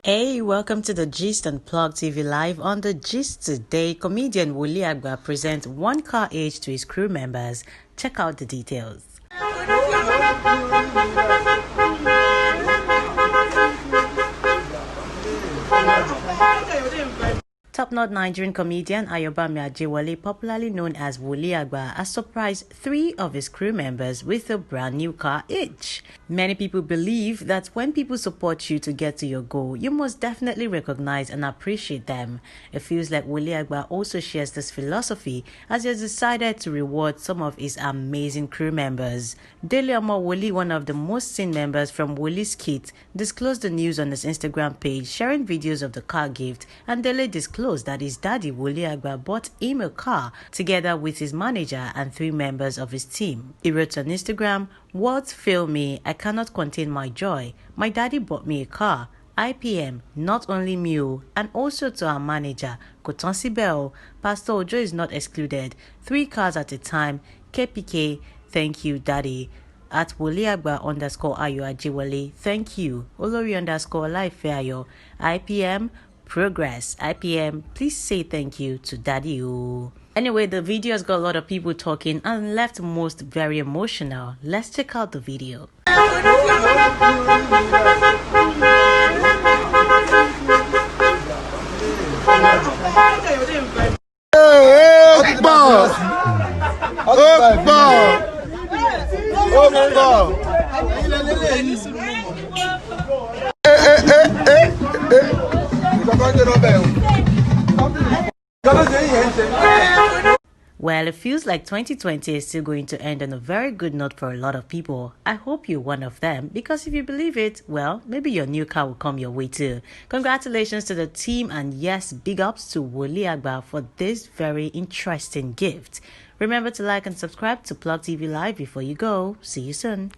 Hey, welcome to the Gist on Plug TV Live. On the Gist today, comedian Woli Agba presents one car each to his crew members. Check out the details. Top-notch Nigerian comedian Agba Woli, popularly known as Woli Agba, has surprised 3 of his crew members with a brand new car each. Many people believe that when people support you to get to your goal, you must definitely recognize and appreciate them. It feels like Woli Agba also shares this philosophy as he has decided to reward some of his amazing crew members. Dele Woli, one of the most seen members from Woli's kit, disclosed the news on his Instagram page, sharing videos of the car gift, and Dele disclosed that his daddy Woli Agba bought him a car together with his manager and 3 members of his team. He wrote on Instagram, "Words fail me, I cannot contain my joy. My daddy bought me a car. IPM, not only me, and also to our manager, Kotansi Bell. Pastor Ojo is not excluded. 3 cars at a time. KPK, thank you, daddy." At Woli Agba _Ayo Ajewole, thank you. Olori _Life Ayo. IPM, progress. IPM, please say thank you to daddy. Anyway, the video has got a lot of people talking and left most very emotional. Let's check out the video. Well, it feels like 2020 is still going to end on a very good note for a lot of people. I hope you're one of them, because if you believe it, well, maybe your new car will come your way too. Congratulations to the team, and yes, big ups to Woli Agba for this very interesting gift. Remember to like and subscribe to Plug TV Live before you go. See you soon.